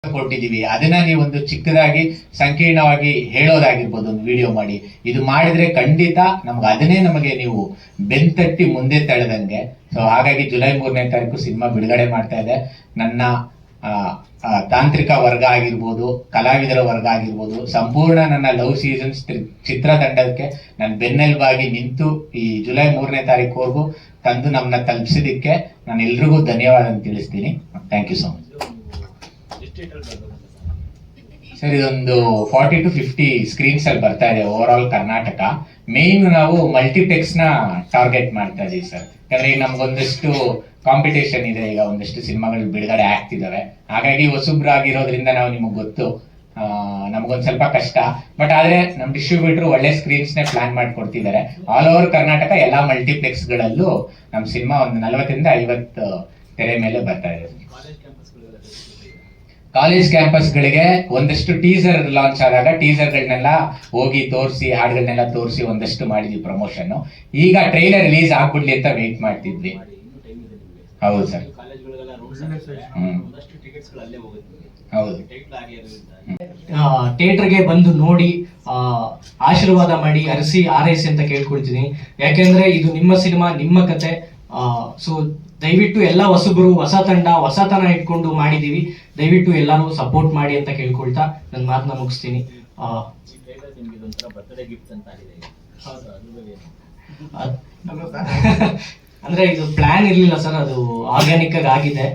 ಕೊಟ್ಟಿದೀವಿ. ಅದನ್ನ ನೀವು ಒಂದು ಚಿಕ್ಕದಾಗಿ ಸಂಕೀರ್ಣವಾಗಿ ಹೇಳೋದಾಗಿರ್ಬೋದು, ಒಂದು ವಿಡಿಯೋ ಮಾಡಿ. ಇದು ಮಾಡಿದ್ರೆ ಖಂಡಿತ ಅದನ್ನೇ ನಮಗೆ ನೀವು ಬೆಂತಟ್ಟಿ ಮುಂದೆ ತಳೆದಂಗೆ. ಸೊ ಹಾಗಾಗಿ ಜುಲೈ 3ನೇ ತಾರೀಕು ಸಿನಿಮಾ ಬಿಡುಗಡೆ ಮಾಡ್ತಾ ಇದೆ. ನನ್ನ ತಾಂತ್ರಿಕ ವರ್ಗ ಆಗಿರ್ಬೋದು, ಕಲಾವಿದರ ವರ್ಗ ಆಗಿರ್ಬೋದು, ಸಂಪೂರ್ಣ ನನ್ನ ಲವ್ ಸೀಸನ್ಸ್ ಚಿತ್ರತಂಡಕ್ಕೆ ನಾನು ಬೆನ್ನೆಲುಬಾಗಿ ನಿಂತು ಈ ಜುಲೈ 3ನೇ ತಾರೀಕುವರೆಗೂ ತಂದು ನಮ್ಮನ್ನ ತಲುಪಿಸಿದ್ದಕ್ಕೆ ನಾನು ಎಲ್ರಿಗೂ ಧನ್ಯವಾದ ತಿಳಿಸ್ತೀನಿ. Thank you so much sir. ಇದೊಂದು 40 to 50 ಸ್ಕ್ರೀನ್ಸ್ ಅಲ್ಲಿ ಬರ್ತಾ ಇದೆ ಓವರ್ ಆಲ್ ಕರ್ನಾಟಕ. ಮೇನ್ ನಾವು ಮಲ್ಟಿಪ್ಲೆಕ್ಸ್ ನ ಟಾರ್ಗೆಟ್ ಮಾಡ್ತಾ ಇದೀವಿ ಸರ್. ಯಾಕಂದ್ರೆ ಈಗ ನಮ್ಗೊಂದಷ್ಟು ಕಾಂಪಿಟೇಷನ್ ಇದೆ, ಈಗ ಒಂದಷ್ಟು ಸಿನಿಮಾಗಳು ಬಿಡುಗಡೆ ಆಗ್ತಿದಾವೆ. ಹಾಗಾಗಿ ಹೊಸಬ್ರಾಗಿರೋದ್ರಿಂದ ನಾವು ನಿಮಗೆ ಗೊತ್ತು, ನಮಗೊಂದ್ ಸ್ವಲ್ಪ ಕಷ್ಟ. ಬಟ್ ಆದ್ರೆ ನಮ್ ಡಿಸ್ಟ್ರಿಬ್ಯೂಟರ್ ಒಳ್ಳೆ ಸ್ಕ್ರೀನ್ಸ್ ನೇ ಪ್ಲಾನ್ ಮಾಡ್ಕೊಡ್ತಿದ್ದಾರೆ. ಆಲ್ ಓವರ್ ಕರ್ನಾಟಕ ಎಲ್ಲಾ ಮಲ್ಟಿಪ್ಲೆಕ್ಸ್ ಗಳಲ್ಲೂ ನಮ್ ಸಿನಿಮಾ ಒಂದು 40 ರಿಂದ 50 ತೆರೆ ಮೇಲೆ ಬರ್ತಾ ಇದೆ. ಕಾಲೇಜ್ ಕ್ಯಾಂಪಸ್ ಗಳಿಗೆ ಒಂದಷ್ಟು ಟೀಸರ್ ಲಾಂಚ್ ಆದಾಗ ಟೀಸರ್ ಗಳನ್ನೆಲ್ಲ ಹೋಗಿ ತೋರಿಸಿ, ಹಾಡುಗಳನ್ನೆಲ್ಲ ತೋರಿಸಿ ಒಂದಷ್ಟು ಮಾಡಿದ್ವಿ ಪ್ರಮೋಷನ್. ಈಗ ಟ್ರೈಲರ್ ರಿಲೀಸ್ ಆಗ್ಬಿಡ್ಲಿ ಅಂತ ವೇಟ್ ಮಾಡ್ತಿದ್ವಿ. ಹೌದು ಸರ್, ಹೌದು. ಥಿಯೇಟರ್ಗೆ ಬಂದು ನೋಡಿ ಆಶೀರ್ವಾದ ಮಾಡಿ, ಹರಿಸಿ ಆರೈಸಿ ಅಂತ ಕೇಳ್ಕೊಳ್ತೀನಿ. ಯಾಕೆಂದ್ರೆ ಇದು ನಿಮ್ಮ ಸಿನಿಮಾ, ನಿಮ್ಮ ಕತೆ. ಸೊ ದಯವಿಟ್ಟು ಎಲ್ಲ ಹೊಸಬರು, ಹೊಸ ತಂಡ, ಹೊಸತನ ಇಟ್ಕೊಂಡು ಮಾಡಿದೀವಿ. ದಯವಿಟ್ಟು ಎಲ್ಲರೂ ಸಪೋರ್ಟ್ ಮಾಡಿ ಅಂತ ಕೇಳ್ಕೊಳ್ತಾ ನನ್ನ ಮಾತನ್ನ ಮುಗಿಸ್ತೀನಿ. ಅಂದ್ರೆ ಇದು ಪ್ಲಾನ್ ಇರ್ಲಿಲ್ಲ ಸರ್, ಅದು ಆರ್ಗ್ಯಾನಿಕ್ ಆಗಿದೆ.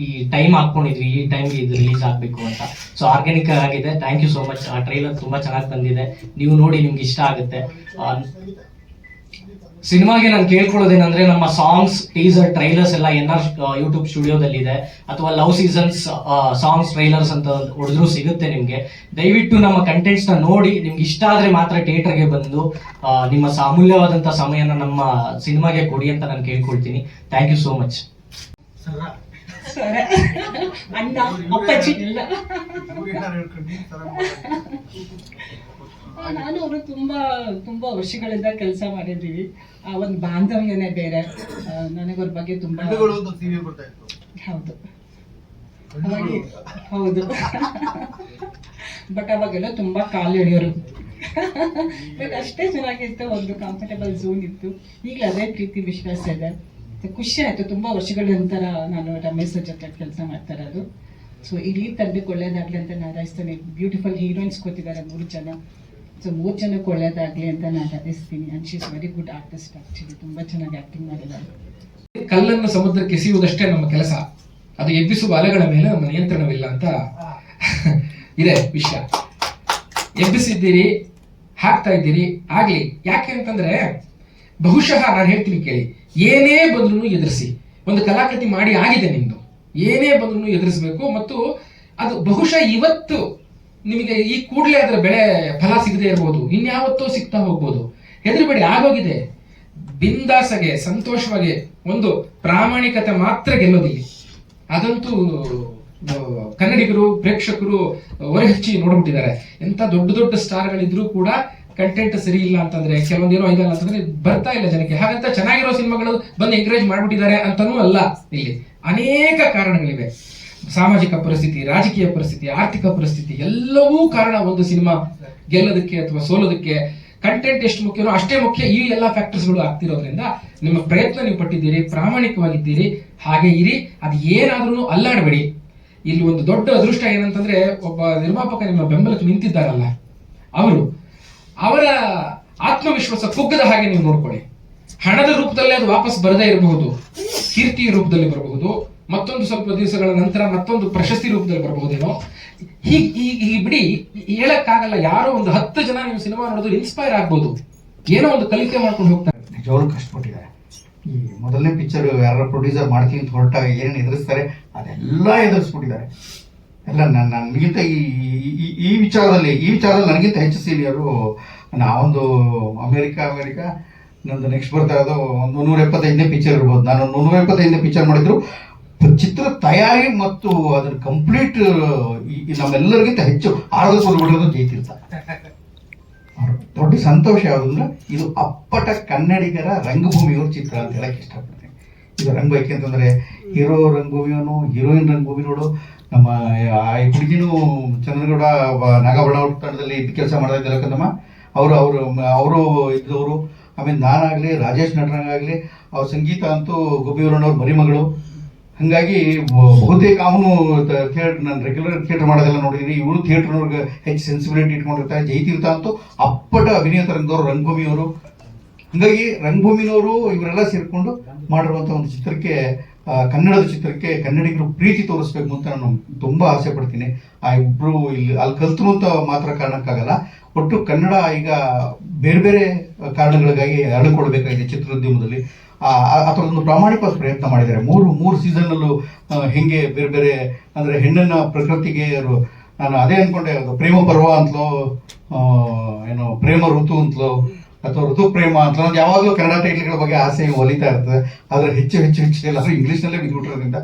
ಈ ಟೈಮ್ ಹಾಕೊಂಡಿದ್ವಿ, ಈ ಟೈಮ್ಗೆ ಇದು ರಿಲೀಸ್ ಆಗ್ಬೇಕು ಅಂತ. ಸೊ ಆರ್ಗ್ಯಾನಿಕ್ ಆಗಿದೆ. Thank you so much. ಆ ಟ್ರೈಲರ್ ತುಂಬಾ ಚೆನ್ನಾಗಿ ಬಂದಿದೆ, ನೀವು ನೋಡಿ ನಿಮ್ಗೆ ಇಷ್ಟ ಆಗುತ್ತೆ. ಸಿನಿಮಾಗೆ ನಾನು ಕೇಳ್ಕೊಳ್ಳೋದೇನಂದ್ರೆ, ನಮ್ಮ ಸಾಂಗ್ಸ್, ಟೀಸರ್, ಟ್ರೈಲರ್ಸ್ ಎಲ್ಲ NR ಯೂಟ್ಯೂಬ್ ಸ್ಟುಡಿಯೋದಲ್ಲಿ ಇದೆ, ಅಥವಾ ಲವ್ ಸೀಸನ್ಸ್ ಸಾಂಗ್ಸ್ ಟ್ರೈಲರ್ಸ್ ಅಂತ ಹೊಡೆದ್ರು ಸಿಗುತ್ತೆ ನಿಮ್ಗೆ. ದಯವಿಟ್ಟು ನಮ್ಮ ಕಂಟೆಂಟ್ಸ್ ನ ನೋಡಿ, ನಿಮ್ಗೆ ಇಷ್ಟ ಆದ್ರೆ ಮಾತ್ರ ಥಿಯೇಟರ್ಗೆ ಬಂದು ನಿಮ್ಮ ಅಮೂಲ್ಯವಾದಂತ ಸಮಯನ ನಮ್ಮ ಸಿನಿಮಾಗೆ ಕೊಡಿ ಅಂತ ನಾನು ಕೇಳ್ಕೊಳ್ತೀನಿ. Thank you so much. ನಾನು ಅವರು ತುಂಬಾ ವರ್ಷಗಳಿಂದ ಕೆಲಸ ಮಾಡಿದ್ದೀವಿ. ಆ ಒಂದು ಬಾಂಧವ್ಯನೇ ಬೇರೆ. ನನಗವ್ರ ಬಗ್ಗೆ ತುಂಬಾ ಹೌದು ಹೌದು ಬಟ್ ಅವಾಗೆಲ್ಲ ತುಂಬಾ ಕಾಲು ಎಳೆಯೋರು. ಬಟ್ ಅಷ್ಟೇ ಚೆನ್ನಾಗಿತ್ತು, ಒಂದು ಕಂಫರ್ಟಬಲ್ ಝೋನ್ ಇತ್ತು. ಈಗಲೂ ಅದೇ ಪ್ರೀತಿ ವಿಶ್ವಾಸ ಇದೆ. ಖುಷಿ ಆಯ್ತು, ತುಂಬಾ ವರ್ಷಗಳ ನಂತರ ನಾನು ರಮೇಶ್ ಜೊತೆ ಕೆಲಸ ಮಾಡ್ತಾ ಇರೋದು. ಸೊ ಇಡೀ ತಂಡಕ್ಕೆ ಒಳ್ಳೇದಾಗ್ಲಿ ಅಂತ ನಾನು ಹಾರೈಸ್ತೀನಿ. ಬ್ಯೂಟಿಫುಲ್ ಹೀರೋಯಿನ್ಸ್ ಕೊಟ್ಟಿದ್ದಾರೆ 3 ಜನ. ಸೊ 3 ಜನಕ್ಕೆ ಒಳ್ಳೇದಾಗ್ಲಿ ಅಂತ ನಾನು ಹಾರೈಸ್ತೀನಿ. And she is very good artist. Actually ತುಂಬಾ ಚೆನ್ನಾಗಿ ಆಕ್ಟಿಂಗ್ ಮಾಡಿದ್ದಾರೆ. ಕಲ್ಲನ್ನು ಸಮುದ್ರಕ್ಕೆ ಎಸೆಯುವುದಷ್ಟೇ ನಮ್ಮ ಕೆಲಸ, ಅದು ಎಬ್ಬಿಸುವ ಅಲೆಗಳ ಮೇಲೆ ನಮ್ಮ ನಿಯಂತ್ರಣವಿಲ್ಲ ಅಂತ ಇದೆ ವಿಷಯ. ಎಬ್ಬಿಸಿದ್ದೀರಿ, ಹಾಕ್ತಾ ಇದ್ದೀರಿ, ಆಗ್ಲಿ. ಯಾಕೆ ಅಂತಂದ್ರೆ ಬಹುಶಃ ನಾನು ಹೇಳ್ತೀನಿ ಕೇಳಿ, ಏನೇ ಬಂದ್ರು ಎದುರಿಸಿ. ಒಂದು ಕಲಾಕೃತಿ ಮಾಡಿ ಆಗಿದೆ ನಿಮ್ದು, ಏನೇ ಬಂದ್ರು ಎದುರಿಸಬೇಕು. ಮತ್ತು ಅದು ಬಹುಶಃ ಇವತ್ತು ನಿಮಗೆ ಈ ಕೂಡಲೇ ಅದರ ಬೆಳೆ ಫಲ ಸಿಗದೆ ಇರ್ಬೋದು, ಇನ್ಯಾವತ್ತೋ ಸಿಗ್ತಾ ಹೋಗ್ಬೋದು. ಹೆದರಬೇಡಿ, ಆಗೋಗಿದೆ. ಬಿಂದಾಸಗೆ, ಸಂತೋಷವಾಗಿ, ಒಂದು ಪ್ರಾಮಾಣಿಕತೆ ಮಾತ್ರ ಗೆಲ್ಲೋದಿಲ್ಲ. ಅದಂತೂ ಕನ್ನಡಿಗರು, ಪ್ರೇಕ್ಷಕರು ಹೊರಹಚ್ಚಿ ನೋಡ್ಬಿಟ್ಟಿದ್ದಾರೆ. ಎಂತ ದೊಡ್ಡ ದೊಡ್ಡ ಸ್ಟಾರ್ಗಳಿದ್ರು ಕೂಡ ಕಂಟೆಂಟ್ ಸರಿ ಇಲ್ಲ ಅಂತಂದ್ರೆ, ಕೆಲವೊಂದೇನೋ ಇದಲ್ಲ ಅಂತಂದ್ರೆ ಬರ್ತಾ ಇಲ್ಲ ಜನಕ್ಕೆ. ಹಾಗಂತ ಚೆನ್ನಾಗಿರೋ ಸಿನಿಮಾಗಳು ಬಂದು ಎಂಕರೇಜ್ ಮಾಡ್ಬಿಟ್ಟಿದ್ದಾರೆ ಅಂತಾನೂ ಅಲ್ಲ. ಇಲ್ಲಿ ಅನೇಕ ಕಾರಣಗಳಿವೆ. ಸಾಮಾಜಿಕ ಪರಿಸ್ಥಿತಿ, ರಾಜಕೀಯ ಪರಿಸ್ಥಿತಿ, ಆರ್ಥಿಕ ಪರಿಸ್ಥಿತಿ, ಎಲ್ಲವೂ ಕಾರಣ ಒಂದು ಸಿನಿಮಾ ಗೆಲ್ಲೋದಕ್ಕೆ ಅಥವಾ ಸೋಲೋದಕ್ಕೆ. ಕಂಟೆಂಟ್ ಎಷ್ಟು ಮುಖ್ಯನೋ ಅಷ್ಟೇ ಮುಖ್ಯ ಈ ಎಲ್ಲಾ ಫ್ಯಾಕ್ಟರ್ಸ್ಗಳು ಆಗ್ತಿರೋದ್ರಿಂದ ನಿಮ್ಮ ಪ್ರಯತ್ನ ನೀವು ಪಟ್ಟಿದ್ದೀರಿ, ಪ್ರಾಮಾಣಿಕವಾಗಿದ್ದೀರಿ, ಹಾಗೆ ಇರಿ. ಅದು ಏನಾದ್ರೂ ಅಲ್ಲಾಡಬೇಡಿ. ಇಲ್ಲಿ ಒಂದು ದೊಡ್ಡ ಅದೃಷ್ಟ ಏನಂತಂದ್ರೆ, ಒಬ್ಬ ನಿರ್ಮಾಪಕ ನಿಮ್ಮ ಬೆಂಬಲಕ್ಕೆ ನಿಂತಿದ್ದಾರಲ್ಲ, ಅವರ ಆತ್ಮವಿಶ್ವಾಸ ಕುಗ್ಗದ ಹಾಗೆ ನೀವು ನೋಡ್ಕೊಳ್ಳಿ. ಹಣದ ರೂಪದಲ್ಲಿ ಅದು ವಾಪಸ್ ಬರದೇ ಇರಬಹುದು, ಕೀರ್ತಿಯ ರೂಪದಲ್ಲಿ ಬರಬಹುದು, ಮತ್ತೊಂದು ಸ್ವಲ್ಪ ದಿವಸಗಳ ನಂತರ ಮತ್ತೊಂದು ಪ್ರಶಸ್ತಿ ರೂಪದಲ್ಲಿ ಬರಬಹುದೇನೋ. ಹೀಗೆ ಬಿಡಿ, ಹೇಳಕ್ಕಾಗಲ್ಲ. ಯಾರೋ ಒಂದು 10 ಜನ ನೀವು ಸಿನಿಮಾ ನೋಡಿದ್ರು ಇನ್ಸ್ಪೈರ್ ಆಗ್ಬೋದು, ಏನೋ ಒಂದು ಕಲಿಕೆ ಮಾಡ್ಕೊಂಡು ಹೋಗ್ತಾರೆ. ನಿಜವಾಗ್ಲೂ ಕಷ್ಟಪಟ್ಟಿದ್ದಾರೆ. ಈ ಮೊದಲನೇ ಪಿಕ್ಚರ್ ಯಾರು ಪ್ರೊಡ್ಯೂಸರ್ ಮಾಡ್ತೀವಿ ಅಂತ ಹೊರಟಾಗ ಏನೇನು ಎದುರಿಸ್ತಾರೆ ಅದೆಲ್ಲ ಎದುರಿಸ್ಬಿಟ್ಟಿದ್ದಾರೆ. ಎಲ್ಲ ನನಗಿಂತ ಈ ವಿಚಾರದಲ್ಲಿ ನನಗಿಂತ ಹೆಚ್ಚು ಸೀನಿಯರು. ನಾವೊಂದು ಅಮೇರಿಕಾ ನಂದು ನೆಕ್ಸ್ಟ್ ಬರ್ತಾ ಇರೋದು ಒಂದು 175ನೇ ಪಿಕ್ಚರ್ ಇರ್ಬೋದು. ನಾನು 175ನೇ ಪಿಕ್ಚರ್ ಮಾಡಿದ್ರು. ಚಿತ್ರ ತಯಾರಿ ಮತ್ತು ಅದ್ರ ಕಂಪ್ಲೀಟ್ ನಮ್ಮೆಲ್ಲರಿಗಿಂತ ಹೆಚ್ಚು ಆರೋಗ್ಯ ಜೈತಿರ್ತ. ದೊಡ್ಡ ಸಂತೋಷ ಯಾವುದಂದ್ರೆ, ಇದು ಅಪ್ಪಟ ಕನ್ನಡಿಗರ ರಂಗಭೂಮಿಯವ್ರ ಚಿತ್ರ ಅಂತ ಹೇಳಕ್ ಇಷ್ಟಪಡ್ತೀನಿ. ಇದು ರಂಗಭೂಮಿ ಯಾಕೆಂತಂದ್ರೆ, ಹೀರೋ ರಂಗಭೂಮಿಯವನು, ಹೀರೋಯಿನ್ ರಂಗಭೂಮಿ ನೋಡು, ನಮ್ಮ ಈ ಹುಡುಗಿನೂ ಚಂದ್ರಗೌಡ ನಾಗಬಣ್ಣ ಅವ್ರ ತಂಡದಲ್ಲಿ ಕೆಲಸ ಮಾಡ್ತಾ ಇದ್ದಾರೆ ಕಂದಮ್ಮ. ಅವರು ಇದ್ದವರು. ಆಮೇಲೆ ನಾನಾಗಲಿ ರಾಜೇಶ್ ನಟನಾಗಲಿ ಅವ್ರ ಸಂಗೀತ ಅಂತೂ ಗುಬ್ಬಿಯವರಣ್ಣವ್ರ ಮರಿಮಗಳು. ಹಾಗಾಗಿ ಬಹುತೇಕ ಅವನು ನಾನು ರೆಗ್ಯುಲರ್ ಥಿಯೇಟರ್ ಮಾಡೋದೆಲ್ಲ ನೋಡಿದ್ದೀನಿ. ಇವನು ಥಿಯೇಟರ್ನವ್ರಿಗೆ ಹೆಚ್ಚು ಸೆನ್ಸಿಬಿಲಿಟಿ ಇಟ್ಕೊಂಡಿರ್ತಾರೆ. ಜಯತೀರ್ಥ ಅಂತೂ ಅಪ್ಪಟ ಅಭಿನಯ ತರಂಗದವರು, ರಂಗಭೂಮಿಯವರು. ಹಾಗಾಗಿ ರಂಗಭೂಮಿನವರು ಇವರೆಲ್ಲ ಸೇರಿಕೊಂಡು ಮಾಡಿರುವಂಥ ಒಂದು ಚಿತ್ರಕ್ಕೆ, ಕನ್ನಡದ ಚಿತ್ರಕ್ಕೆ ಕನ್ನಡಿಗರು ಪ್ರೀತಿ ತೋರಿಸ್ಬೇಕು ಅಂತ ನಾನು ತುಂಬ ಆಸೆ ಪಡ್ತೀನಿ. ಆ ಇಬ್ಬರು ಅಲ್ಲಿ ಕಲ್ತರು ಅಂತ ಮಾತ್ರ ಕಾರಣಕ್ಕಾಗಲ್ಲ, ಒಟ್ಟು ಕನ್ನಡ ಈಗ ಬೇರೆ ಬೇರೆ ಕಾರಣಗಳಿಗಾಗಿ ಹರಡಿಕೊಳ್ಬೇಕಾಗಿದೆ ಚಿತ್ರೋದ್ಯಮದಲ್ಲಿ. ಆ ಥರದೊಂದು ಪ್ರಾಮಾಣಿಕ ಪ್ರಯತ್ನ ಮಾಡಿದ್ದಾರೆ. ಮೂರು ಸೀಸನ್ನಲ್ಲೂ ಹೆಂಗೆ ಬೇರೆ ಬೇರೆ ಅಂದರೆ ಹೆಣ್ಣನ್ನು ಪ್ರಕೃತಿಗೆ ನಾನು ಅದೇ ಅಂದ್ಕೊಂಡೆ, ಪ್ರೇಮ ಪರ್ವ ಅಂತಲೋ ಏನೋ ಪ್ರೇಮ ಋತು ಅಂತಲೋ ಅಥವಾ ಋತು ಪ್ರೇಮ ಅಂತ ನಾನು ಯಾವಾಗಲೂ ಕನ್ನಡ ಟೈಟ್ಲ್ಗಳ ಬಗ್ಗೆ ಆಸೆ ಒಲಿತಾ ಇರ್ತದೆ. ಆದರೆ ಹೆಚ್ಚು ಎಲ್ಲರೂ ಇಂಗ್ಲೀಷ್ನಲ್ಲೇ ಬಿದ್ದುಬಿಟ್ಟಿರೋದ್ರಿಂದ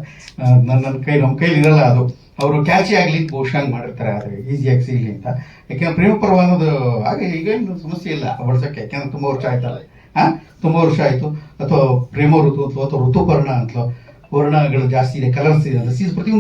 ನಮ್ಮ ಕೈಲಿ ಇರಲ್ಲ ಅದು. ಅವರು ಕ್ಯಾಚಿ ಆಗಲಿ ಬಹುಶಃ ಹಂಗೆ ಮಾಡಿರ್ತಾರೆ, ಆದರೆ ಈಸಿಯಾಗಿ ಸಿಗಲಿ ಅಂತ. ಯಾಕೆಂದ್ರೆ ಪ್ರೇಮ ಪರ್ವ ಅನ್ನೋದು ಹಾಗೆ ಈಗೇನು ಸಮಸ್ಯೆ ಇಲ್ಲ ಬಳಸೋಕ್ಕೆ, ಯಾಕೆಂದ್ರೆ ತುಂಬ ವರ್ಷ ಆಯ್ತಲ್ಲ. ತುಂಬ ವರ್ಷ ಆಯಿತು. ಅಥವಾ ಪ್ರೇಮ ಋತು ಅಂತಲೋ ಅಥವಾ ಋತುಪರ್ಣ ಅಂತಲೋ, ವರ್ಣಗಳು ಜಾಸ್ತಿ ಇದೆ, ಕಲರ್ಸ್ ಇದೆ ಅಂತ ಪ್ರತಿಯೊಂದು